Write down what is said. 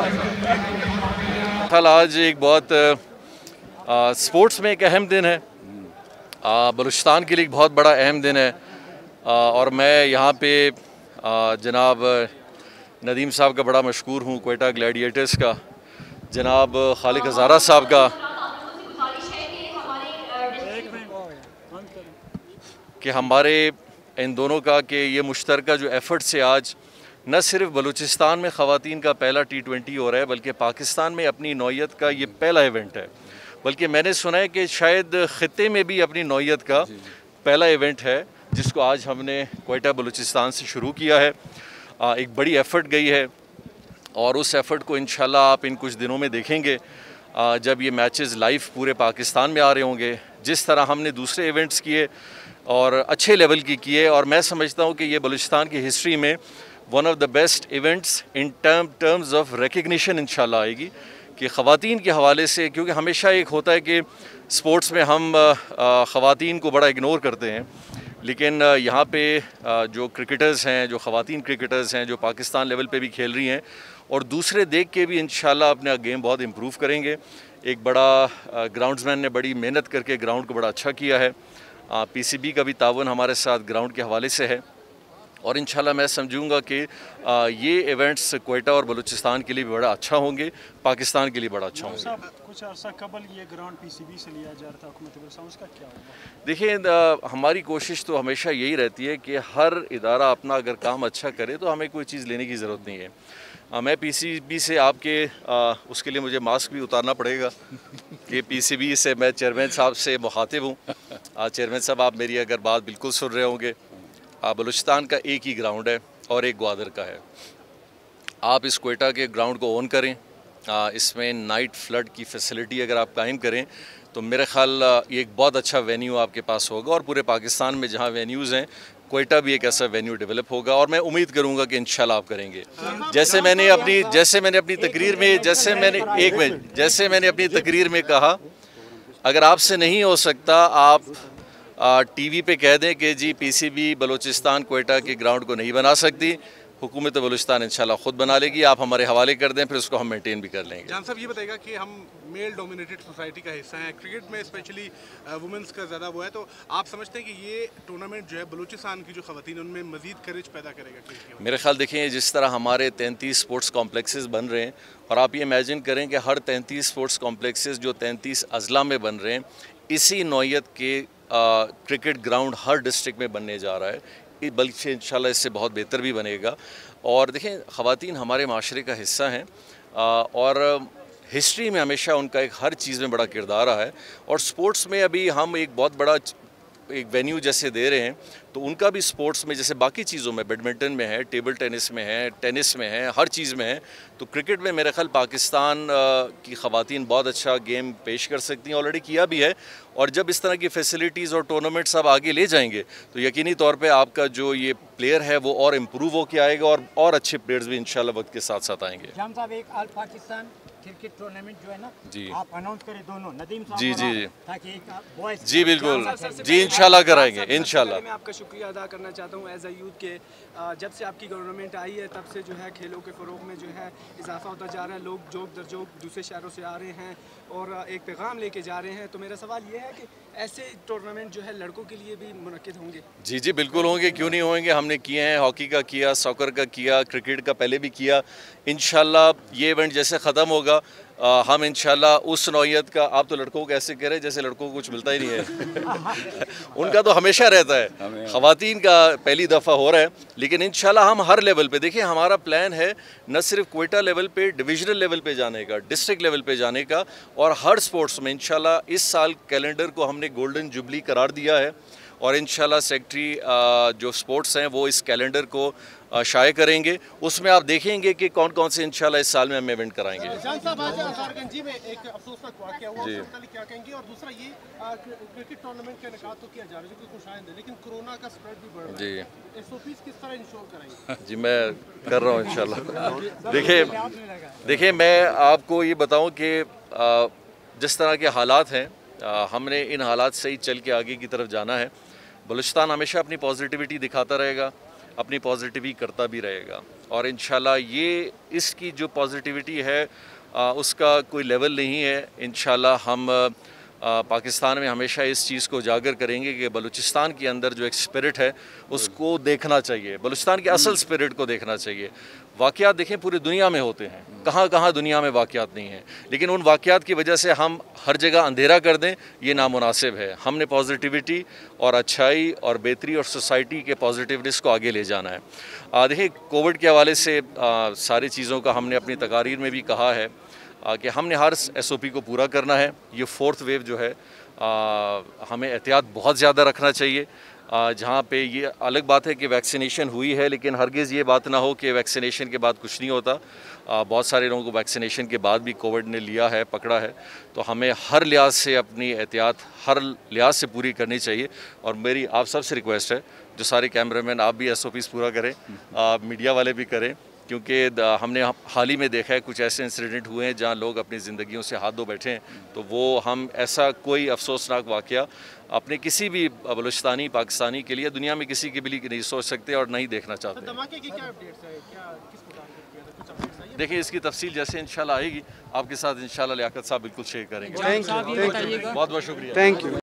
कल आज एक बहुत स्पोर्ट्स में एक अहम दिन है, बलूचिस्तान के लिए एक बहुत बड़ा अहम दिन है। और मैं यहाँ पे जनाब नदीम साहब का बड़ा मशहूर हूँ, क्वेटा ग्लैडिएटर्स का, जनाब खालिक हज़ारा साहब का, कि हमारे इन दोनों का कि ये मुश्तरका जो एफ़र्ट से आज न सिर्फ बलूचिस्तान में ख़वातीन का पहला T20 हो रहा है, बल्कि पाकिस्तान में अपनी नौइयत का ये पहला इवेंट है। बल्कि मैंने सुना है कि शायद ख़ित्ते में भी अपनी नौइयत का पहला इवेंट है, जिसको आज हमने क्वेटा बलूचिस्तान से शुरू किया है। एक बड़ी एफ़र्ट गई है और उस एफ़र्ट को इंशाल्लाह आप इन कुछ दिनों में देखेंगे, जब ये मैचेस लाइव पूरे पाकिस्तान में आ रहे होंगे। जिस तरह हमने दूसरे इवेंट्स किए और अच्छे लेवल की किए, और मैं समझता हूँ कि ये बलूचिस्तान की हिस्ट्री में one of the best events in terms of recognition इंशाल्लाह आएगी कि ख़वातीन के हवाले से। क्योंकि हमेशा एक होता है कि स्पोर्ट्स में हम ख़वातीन को बड़ा इग्नोर करते हैं, लेकिन यहाँ पे जो क्रिकेटर्स हैं, जो ख़वातीन क्रिकेटर्स हैं, जो पाकिस्तान लेवल पे भी खेल रही हैं और दूसरे देख के भी इंशाल्लाह अपना गेम बहुत इम्प्रूव करेंगे। एक बड़ा ग्राउंड्समैन ने बड़ी मेहनत करके ग्राउंड को बड़ा अच्छा किया है। PCB का भी तावन हमारे साथ ग्राउंड के हवाले से है, और इंशाल्लाह मैं समझूंगा कि ये इवेंट्स क्वेटा और बलूचिस्तान के लिए भी बड़ा अच्छा होंगे, पाकिस्तान के लिए बड़ा अच्छा होंगे। कुछ अर्सा कबल ये ग्राउंड PCB से लिया जा रहा था, हुकूमत उसका क्या होगा? देखिए, हमारी कोशिश तो हमेशा यही रहती है कि हर इदारा अपना अगर काम अच्छा करे तो हमें कोई चीज़ लेने की ज़रूरत नहीं है। मैं PCB से आपके उसके लिए मुझे मास्क भी उतारना पड़ेगा कि PCB से मैं चेयरमैन साहब से मुखातिब हूँ। चेयरमैन साहब, आप मेरी अगर बात बिल्कुल सुन रहे होंगे, बलूचिस्तान का एक ही ग्राउंड है और एक ग्वादर का है। आप इस क्वेटा के ग्राउंड को ओन करें, इसमें नाइट फ्लड की फैसिलिटी अगर आप कायम करें तो मेरे ख्याल ये एक बहुत अच्छा वेन्यू आपके पास होगा। और पूरे पाकिस्तान में जहाँ वेन्यूज़ हैं, क्वेटा भी एक ऐसा वेन्यू डेवलप होगा, और मैं उम्मीद करूंगा कि इंशाल्लाह आप करेंगे। जैसे मैंने अपनी तकरीर में कहा, अगर आपसे नहीं हो सकता, आप TV पे कह दें कि जी PCB बलूचिस्तान क्वेटा के ग्राउंड को नहीं बना सकती, हुकूमत बलूचिस्तान इंशाल्लाह ख़ुद बना लेगी। आप हमारे हवाले कर दें, फिर उसको हम मेंटेन भी कर लेंगे। जान साहब, ये बताएगा कि हम मेल डोमिनेटेड सोसाइटी का हिस्सा हैं, क्रिकेट में स्पेशली वुमेंस का ज़्यादा वो है, तो आप समझते हैं कि ये टूर्नामेंट जो है बलूचिस्तान की जो ख़वातीन उनमें मज़ीद करेज पैदा करेगा? मेरे ख्याल देखिए, जिस तरह हमारे 33 स्पोर्ट्स कॉम्प्लेक्सेस बन रहे हैं, और आप ये इमेजिन करें कि हर 33 स्पोर्ट्स कॉम्प्लेक्सेस जो 33 अजला में बन रहे हैं, इसी नौइयत के क्रिकेट ग्राउंड हर डिस्ट्रिक्ट में बनने जा रहा है, बल्कि इंशाल्लाह इससे बहुत बेहतर भी बनेगा। और देखें, ख़वातीन हमारे माशरे का हिस्सा हैं, और हिस्ट्री में हमेशा उनका एक हर चीज़ में बड़ा किरदार रहा है। और स्पोर्ट्स में अभी हम एक बहुत बड़ा एक वेन्यू जैसे दे रहे हैं, तो उनका भी स्पोर्ट्स में जैसे बाकी चीज़ों में, बैडमिंटन में है, टेबल टेनिस में है, टेनिस में है, हर चीज़ में है, तो क्रिकेट में मेरे ख्याल पाकिस्तान की ख़वातीन बहुत अच्छा गेम पेश कर सकती हैं, ऑलरेडी किया भी है। और जब इस तरह की फैसिलिटीज़ और टूर्नामेंट्स आप आगे ले जाएंगे तो यकीनी तौर पे आपका जो ये प्लेयर है वो और इम्प्रूव होकर आएगा, और अच्छे प्लेयर्स भी इंशाल्लाह वक्त के साथ साथ आएंगे। जाम साहब, एक ऑल पाकिस्तान क्रिकेट टूर्नामेंट जो है ना, जी आप अनाउंस करें दोनों, नदीम साहब, जी ताकि एक बॉयज, जी बिल्कुल, जी इंशाल्लाह कराएंगे इंशाल्लाह। मैं आपका शुक्रिया अदा करना चाहता हूँ एज अ यूथ के, जब से आपकी गवर्नमेंट आई है तब से जो है खेलों के फ़रोग में जो है इजाफा होता जा रहा है। लोग जोक दर जोक दूसरे शहरों से आ रहे हैं और एक पैगाम लेके जा रहे हैं। तो मेरा सवाल ये है कि ऐसे टूर्नामेंट जो है लड़कों के लिए भी मुनक्किद होंगे? जी जी बिल्कुल होंगे, क्यों नहीं होंगे। हमने किए हैं, हॉकी का किया, सॉकर का किया, क्रिकेट का पहले भी किया। इंशाल्लाह ये इवेंट जैसे ख़त्म होगा, हम इंशाल्लाह उस नौइयत का, आप तो लड़कों को ऐसे कह रहे हैं जैसे लड़कों को कुछ मिलता ही नहीं है उनका तो हमेशा रहता है, ख़वातीन का पहली दफ़ा हो रहा है। लेकिन इंशाल्लाह हम हर लेवल पे, देखिए हमारा प्लान है न सिर्फ क्वेटा लेवल पे, डिविजनल लेवल पे जाने का, डिस्ट्रिक्ट लेवल पे जाने का, और हर स्पोर्ट्स में इंशाल्लाह इस साल कैलेंडर को हमने गोल्डन जुबली करार दिया है, और इंशाल्लाह सेक्रेटरी जो स्पोर्ट्स हैं वो इस कैलेंडर को शाये करेंगे। उसमें आप देखेंगे कि कौन कौन से इंशाल्लाह इस साल में हम इवेंट कराएंगे। जान साहब, आज अंसारगंजी में एक अफसोसनाक वाक़या हुआ, उससे मुताल्लिक़ क्या कहेंगे? और दूसरा ये क्रिकेट टूर्नामेंट का इनेकाद तो किया जा रहा है जो कि खुशाइंद है, लेकिन कोरोना का स्प्रेड भी बढ़ रहा है जी, SOPs किस तरह इंश्योर कराएंगे? जी मैं कर रहा हूँ इंशाल्लाह। देखिए मैं आपको ये बताऊँ कि जिस तरह के हालात हैं, हमने इन हालात से ही चल के आगे की तरफ जाना है। बलूचिस्तान हमेशा अपनी पॉजिटिविटी दिखाता रहेगा, अपनी पॉजिटिविटी करता भी रहेगा, और इंशाल्लाह ये इसकी जो पॉजिटिविटी है उसका कोई लेवल नहीं है। इंशाल्लाह हम पाकिस्तान में हमेशा इस चीज़ को उजागर करेंगे कि बलूचिस्तान के अंदर जो एक स्पिरिट है उसको देखना चाहिए, बलूचिस्तान के असल स्पिरिट को देखना चाहिए। वाक़यात देखें पूरी दुनिया में होते हैं, कहाँ कहाँ दुनिया में वाक़यात नहीं हैं, लेकिन उन वाक़यात की वजह से हम हर जगह अंधेरा कर दें ये नामुनासिब है। हमने पॉजिटिविटी और अच्छाई और बेहतरी और सोसाइटी के पॉजिटिवनेस को आगे ले जाना है। देखिए कोविड के हवाले से सारी चीज़ों का हमने अपनी तकारीर में भी कहा है कि हमने हर SOP को पूरा करना है। ये 4th वेव जो है हमें एहतियात बहुत ज़्यादा रखना चाहिए। जहाँ पे ये अलग बात है कि वैक्सीनेशन हुई है, लेकिन हरगिज़ ये बात ना हो कि वैक्सीनेशन के बाद कुछ नहीं होता। बहुत सारे लोगों को वैक्सीनेशन के बाद भी कोविड ने लिया है, पकड़ा है। तो हमें हर लिहाज से अपनी एहतियात हर लिहाज से पूरी करनी चाहिए। और मेरी आप सबसे रिक्वेस्ट है, जो सारे कैमरामैन आप भी SOPs पूरा करें, मीडिया वाले भी करें, क्योंकि हमने हाल ही में देखा है कुछ ऐसे इंसिडेंट हुए हैं जहां लोग अपनी ज़िंदगियों से हाथ धो बैठे हैं। तो वो हम ऐसा कोई अफसोसनाक वाक़या अपने किसी भी बलूचिस्तानी पाकिस्तानी के लिए दुनिया में किसी के भी लिए नहीं सोच सकते और नहीं देखना चाहते। धमाके की क्या अपडेट्स है, क्या किस प्रकार के कुछ अपडेट्स है? देखिए इसकी तफसील जैसे इंशाल्लाह आएगी आपके साथ इंशाल्लाह लियाकत साहब बिल्कुल शेयर करेंगे। बहुत बहुत शुक्रिया। Thank you.